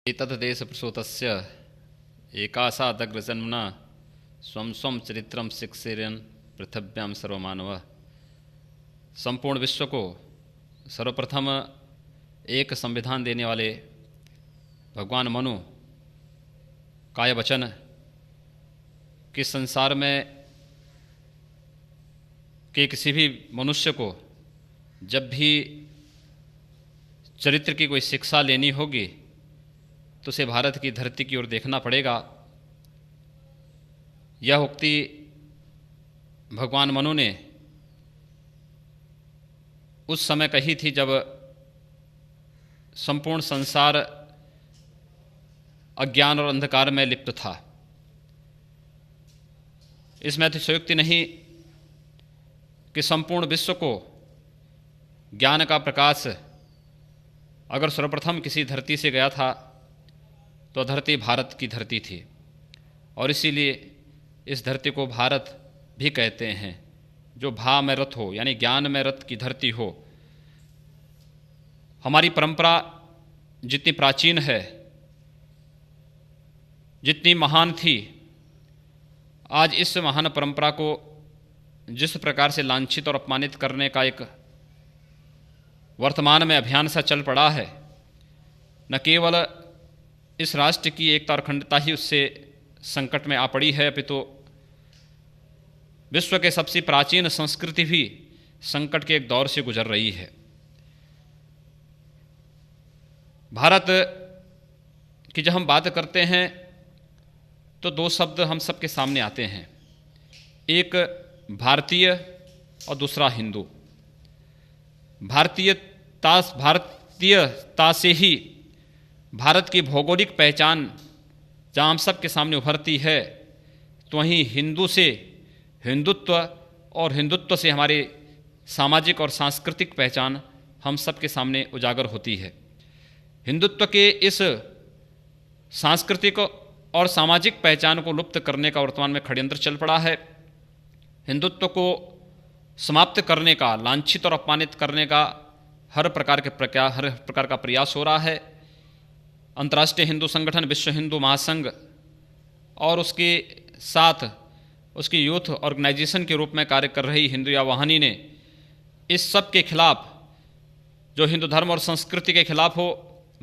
एतद्देशप्रसूतस्य एकासादग्रजन्मना स्वं स्वं चरित्रं शिक्षेरन् पृथिव्यां सर्वमानवः। संपूर्ण विश्व को सर्वप्रथम एक संविधान देने वाले भगवान मनु का यह वचन कि संसार में के किसी भी मनुष्य को जब भी चरित्र की कोई शिक्षा लेनी होगी तो उसे भारत की धरती की ओर देखना पड़ेगा। यह उक्ति भगवान मनु ने उस समय कही थी जब संपूर्ण संसार अज्ञान और अंधकार में लिप्त था। इसमें अतिशयोक्ति नहीं कि संपूर्ण विश्व को ज्ञान का प्रकाश अगर सर्वप्रथम किसी धरती से गया था तो धरती भारत की धरती थी, और इसीलिए इस धरती को भारत भी कहते हैं, जो भा में रत हो यानी ज्ञान में रत की धरती हो। हमारी परंपरा जितनी प्राचीन है, जितनी महान थी, आज इस महान परंपरा को जिस प्रकार से लांछित और अपमानित करने का एक वर्तमान में अभियान सा चल पड़ा है, न केवल इस राष्ट्र की एकता और अखंडता ही उससे संकट में आ पड़ी है, अपितु विश्व के सबसे प्राचीन संस्कृति भी संकट के एक दौर से गुजर रही है। भारत की जब हम बात करते हैं तो दो शब्द हम सबके सामने आते हैं, एक भारतीय और दूसरा हिंदू। भारतीयता से ही भारत की भौगोलिक पहचान जहाँ हम सबके सामने उभरती है, तो वहीं हिंदू से हिंदुत्व और हिंदुत्व से हमारे सामाजिक और सांस्कृतिक पहचान हम सबके सामने उजागर होती है। हिंदुत्व के इस सांस्कृतिक और सामाजिक पहचान को लुप्त करने का वर्तमान में षड्यंत्र चल पड़ा है। हिंदुत्व को समाप्त करने का, लांछित और अपमानित करने का हर प्रकार का प्रयास हो रहा है। अंतर्राष्ट्रीय हिंदू संगठन विश्व हिंदू महासंघ और उसके साथ उसकी यूथ ऑर्गेनाइजेशन के रूप में कार्य कर रही हिंदू आवाहनी ने इस सब के खिलाफ, जो हिंदू धर्म और संस्कृति के खिलाफ हो,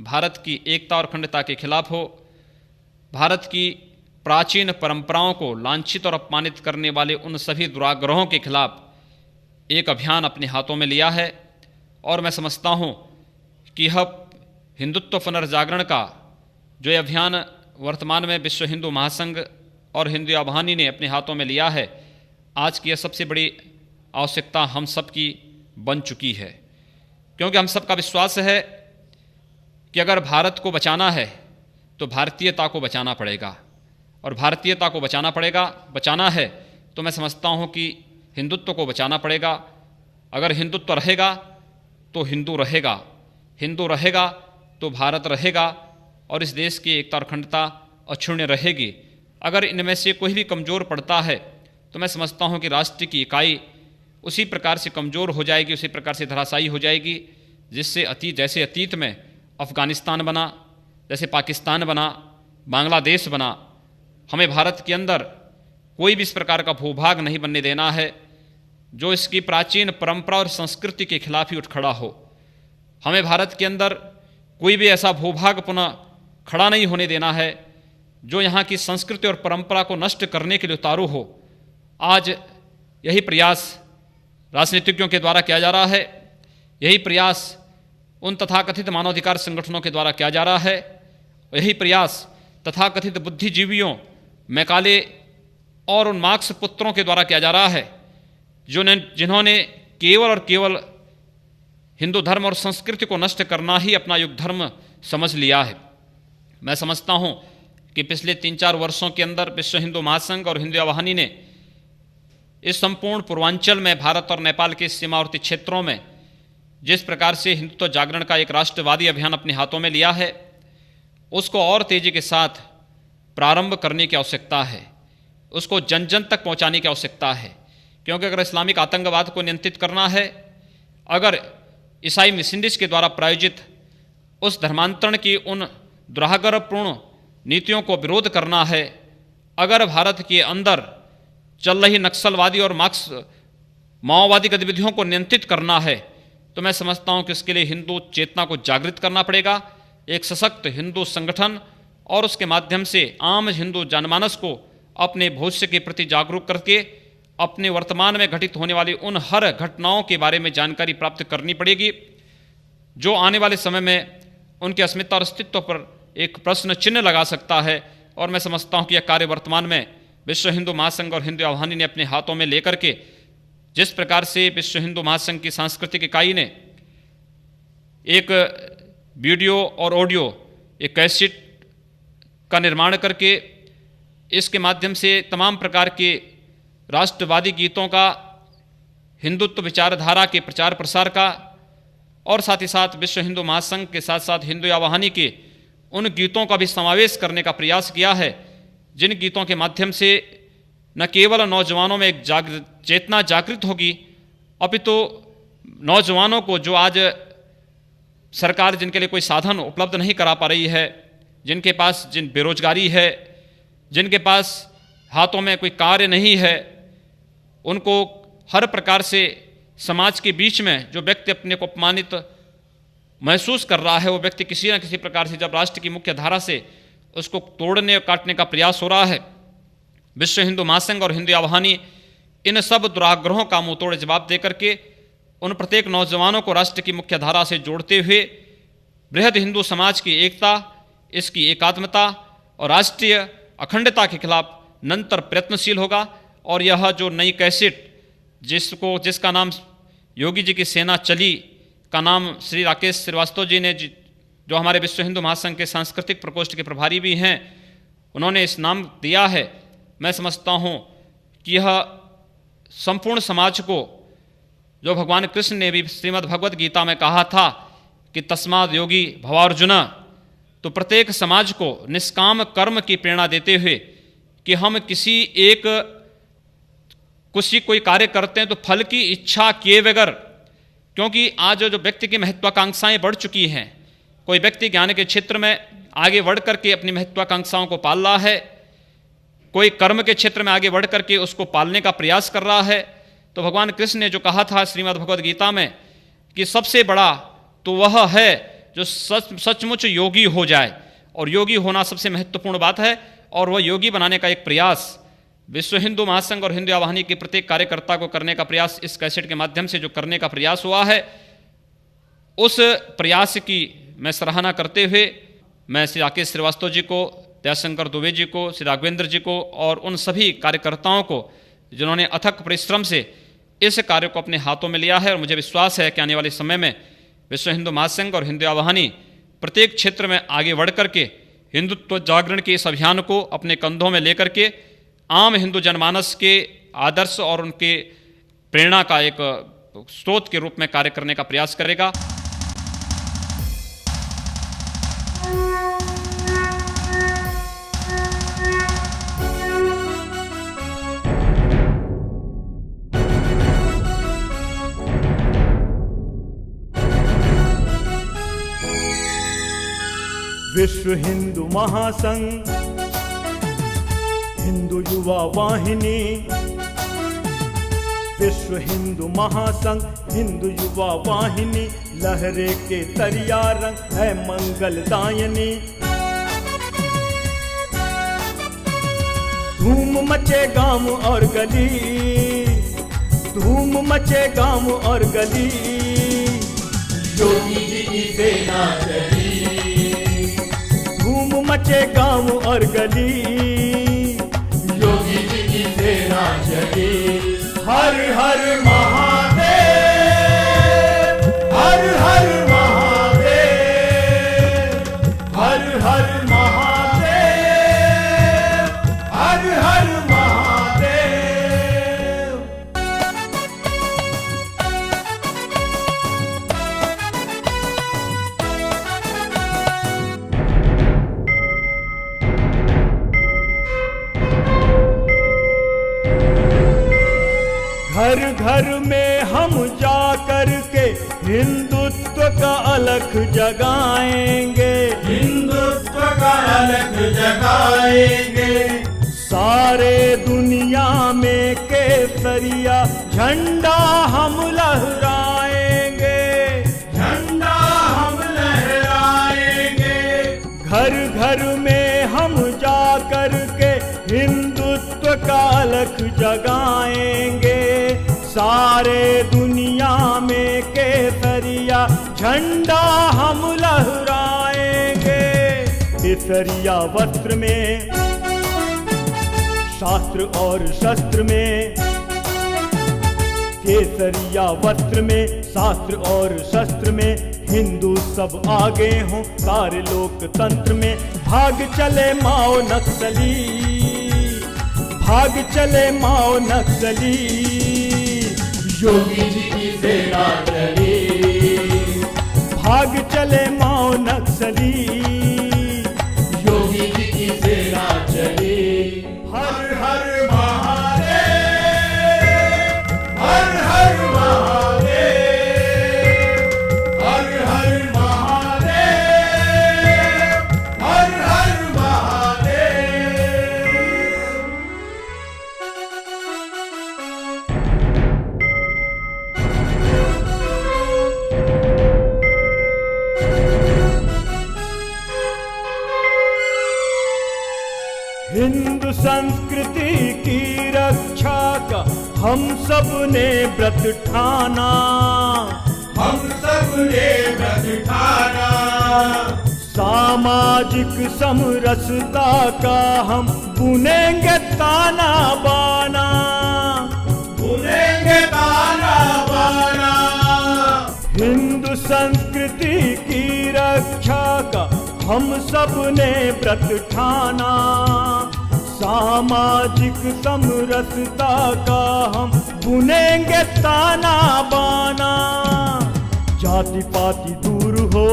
भारत की एकता और अखंडता के खिलाफ हो, भारत की प्राचीन परंपराओं को लांछित और अपमानित करने वाले उन सभी दुराग्रहों के खिलाफ एक अभियान अपने हाथों में लिया है। और मैं समझता हूँ कि यह हिंदुत्व पुनर्जागरण का जो ये अभियान वर्तमान में विश्व हिंदू महासंघ और हिंदू आवाहनी ने अपने हाथों में लिया है, आज की यह सबसे बड़ी आवश्यकता हम सब की बन चुकी है। क्योंकि हम सबका विश्वास है कि अगर भारत को बचाना है तो भारतीयता को बचाना पड़ेगा, और भारतीयता को बचाना है तो मैं समझता हूँ कि हिंदुत्व को बचाना पड़ेगा। अगर हिंदुत्व रहेगा तो हिंदू रहेगा, हिंदू रहेगा तो भारत रहेगा, और इस देश की एकता और अखंडता अक्षुण्य रहेगी। अगर इनमें से कोई भी कमज़ोर पड़ता है तो मैं समझता हूँ कि राष्ट्र की इकाई उसी प्रकार से कमज़ोर हो जाएगी, उसी प्रकार से धराशायी हो जाएगी, जिससे जैसे अतीत में अफ़गानिस्तान बना, जैसे पाकिस्तान बना, बांग्लादेश बना। हमें भारत के अंदर कोई भी इस प्रकार का भूभाग नहीं बनने देना है जो इसकी प्राचीन परंपरा और संस्कृति के खिलाफ ही उठ खड़ा हो। हमें भारत के अंदर कोई भी ऐसा भूभाग पुनः खड़ा नहीं होने देना है जो यहाँ की संस्कृति और परंपरा को नष्ट करने के लिए उतारू हो। आज यही प्रयास राजनीतिज्ञों के द्वारा किया जा रहा है, यही प्रयास उन तथाकथित मानवाधिकार संगठनों के द्वारा किया जा रहा है, यही प्रयास तथाकथित बुद्धिजीवियों, मैकाले और उन मार्क्स पुत्रों के द्वारा किया जा रहा है, जिन्होंने केवल और केवल हिंदू धर्म और संस्कृति को नष्ट करना ही अपना युग धर्म समझ लिया है। मैं समझता हूँ कि पिछले 3-4 वर्षों के अंदर विश्व हिंदू महासंघ और हिंदू आवाहनी ने इस संपूर्ण पूर्वांचल में भारत और नेपाल के सीमावर्ती क्षेत्रों में जिस प्रकार से हिंदुत्व जागरण का एक राष्ट्रवादी अभियान अपने हाथों में लिया है, उसको और तेजी के साथ प्रारंभ करने की आवश्यकता है, उसको जन जन तक पहुँचाने की आवश्यकता है। क्योंकि अगर इस्लामिक आतंकवाद को नियंत्रित करना है, अगर ईसाई मिशनरीज के द्वारा प्रायोजित उस धर्मांतरण की उन दुराग्रहपूर्ण नीतियों को विरोध करना है, अगर भारत के अंदर चल रही नक्सलवादी और माओवादी गतिविधियों को नियंत्रित करना है, तो मैं समझता हूं कि इसके लिए हिंदू चेतना को जागृत करना पड़ेगा। एक सशक्त हिंदू संगठन और उसके माध्यम से आम हिंदू जनमानस को अपने भविष्य के प्रति जागरूक करके अपने वर्तमान में घटित होने वाली उन हर घटनाओं के बारे में जानकारी प्राप्त करनी पड़ेगी, जो आने वाले समय में उनके अस्मिता और अस्तित्व पर एक प्रश्न चिन्ह लगा सकता है। और मैं समझता हूं कि यह कार्य वर्तमान में विश्व हिंदू महासंघ और हिंदू आवाहनी ने अपने हाथों में लेकर के, जिस प्रकार से विश्व हिंदू महासंघ की सांस्कृतिक इकाई ने एक वीडियो और ऑडियो, एक कैसेट का निर्माण करके इसके माध्यम से तमाम प्रकार के राष्ट्रवादी गीतों का, हिंदुत्व विचारधारा के प्रचार प्रसार का, और साथ ही साथ विश्व हिंदू महासंघ के साथ साथ हिंदू आवाहनी के उन गीतों का भी समावेश करने का प्रयास किया है, जिन गीतों के माध्यम से न केवल नौजवानों में एक चेतना जागृत होगी, अपितु नौजवानों को जो आज सरकार जिनके लिए कोई साधन उपलब्ध नहीं करा पा रही है, जिनके पास बेरोजगारी है, जिनके पास हाथों में कोई कार्य नहीं है, उनको हर प्रकार से समाज के बीच में जो व्यक्ति अपने को अपमानित महसूस कर रहा है, वो व्यक्ति किसी न किसी प्रकार से जब राष्ट्र की मुख्य धारा से उसको तोड़ने और काटने का प्रयास हो रहा है, विश्व हिंदू महासंघ और हिंदू आवाहनी इन सब दुराग्रहों का मुंहतोड़ जवाब देकर के उन प्रत्येक नौजवानों को राष्ट्र की मुख्य धारा से जोड़ते हुए बृहद हिंदू समाज की एकता, इसकी एकात्मता और राष्ट्रीय अखंडता के खिलाफ निरंतर प्रयत्नशील होगा। और यह जो नई कैसेट जिसका नाम योगी जी की सेना चली का नाम श्री राकेश श्रीवास्तव जी ने, जो हमारे विश्व हिंदू महासंघ के सांस्कृतिक प्रकोष्ठ के प्रभारी भी हैं, उन्होंने इस नाम दिया है। मैं समझता हूँ कि यह संपूर्ण समाज को, जो भगवान कृष्ण ने भी श्रीमद् भगवद गीता में कहा था कि तस्माद योगी भवार्जुन, तो प्रत्येक समाज को निष्काम कर्म की प्रेरणा देते हुए कि हम कोई कार्य करते हैं तो फल की इच्छा किए बगैर, क्योंकि आज जो व्यक्ति की महत्वाकांक्षाएं बढ़ चुकी हैं, कोई व्यक्ति ज्ञान के क्षेत्र में आगे बढ़ करके अपनी महत्वाकांक्षाओं को पाल रहा है, कोई कर्म के क्षेत्र में आगे बढ़ करके उसको पालने का प्रयास कर रहा है। तो भगवान कृष्ण ने जो कहा था श्रीमद् भगवद गीता में कि सबसे बड़ा तो वह है जो सचमुच योगी हो जाए, और योगी होना सबसे महत्वपूर्ण बात है। और वह योगी बनाने का एक प्रयास विश्व हिंदू महासंघ और हिंदू आवाहनी के प्रत्येक कार्यकर्ता को करने का प्रयास इस कैसेट के माध्यम से जो करने का प्रयास हुआ है, उस प्रयास की मैं सराहना करते हुए मैं श्री राकेश श्रीवास्तव जी को, दयाशंकर दुबे जी को, श्री राघवेंद्र जी को और उन सभी कार्यकर्ताओं को जिन्होंने अथक परिश्रम से इस कार्य को अपने हाथों में लिया है, और मुझे विश्वास है कि आने वाले समय में विश्व हिंदू महासंघ और हिंदू आवाहनी प्रत्येक क्षेत्र में आगे बढ़ करके हिंदुत्व जागरण के इस अभियान को अपने कंधों में लेकर के आम हिंदू जनमानस के आदर्श और उनके प्रेरणा का एक स्रोत के रूप में कार्य करने का प्रयास करेगा। विश्व हिंदू महासंघ, हिंदू युवा वाहिनी, विश्व हिंदू महासंघ, हिंदू युवा वाहिनी, लहरे के तरिया रंग है मंगलदायनी। धूम मचे गांव और गली, धूम मचे गांव और गली, योगी जी की सेना चली। धूम मचे गांव और गली, योगी जी की सेना चली। हर हर महादेव, हर हर महादेव, हर हर महादेव, हर हर महादेव। घर घर में हम जा कर के हिंदुत्व का अलख जगाएंगे, हिंदुत्व का अलख जगाएंगे। सारे दुनिया में केसरिया झंडा हम लहराएंगे, झंडा हम लहराएंगे। घर घर में हम जा कर के हिंदुत्व का अलख जगाएंगे, सारे दुनिया में केसरिया झंडा हम लहराएंगे। केसरिया वस्त्र में, शास्त्र और शस्त्र में, केसरिया वस्त्र में, शास्त्र और शस्त्र में, हिंदू सब आगे हों सारे लोकतंत्र में। भाग चले माओ नक्सली, भाग चले माओ नक्सली, योगी जी की सेना चली, भाग चले माओ नक्सली, योगी जी की सेना चली। हर हर महादेव, हर हर महादेव, हर हर महादेव, हर हर महादेव। हिंदू संस्कृति की रक्षा का हम सब ने व्रत ठाना, हम सब ने व्रत ठाना, सामाजिक समरसता का हम बुनेंगे ताना बाना, बुनेंगे ताना बाना। हिंदू संस्कृति की रक्षा का हम सब ने व्रत ठाना, सामाजिक समरसता का हम बुनेंगे ताना बाना। जाति पाति दूर हो,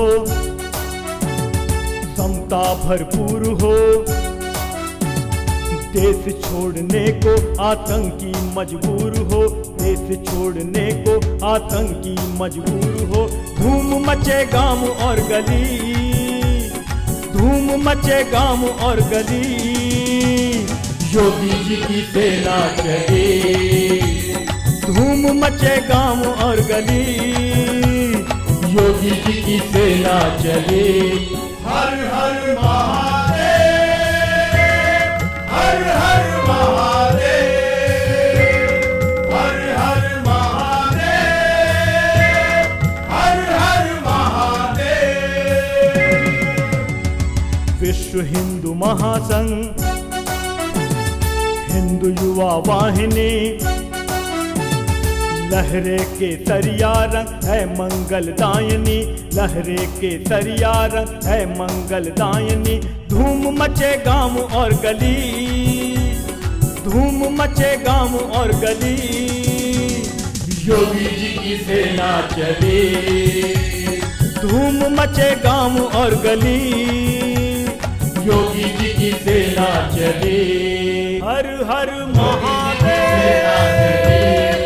समता भरपूर हो, देश छोड़ने को आतंकी मजबूर हो, देश छोड़ने को आतंकी मजबूर हो। धूम मचे गांव और गली, धूम मचे गांव और गली, योगी जी की सेना चली, धूम मचे गांव और गली, योगी जी की सेना चली। हर हर महादेव, हर हर महादेव, हर हर महादेव, हर हर महादेव। विश्व हिंदू महासंघ, हिंदू युवा वाहिनी, लहरे के तरिया रंग है मंगलदायिनी, लहरे के तरिया रंग है मंगलदायिनी। धूम मचे गांव और गली, धूम मचे गांव और गली, योगी जी की सेना चली, धूम मचे गांव और गली, योगी जी की सेना चली। हर हर योगी जी की सेना महादेव। चली।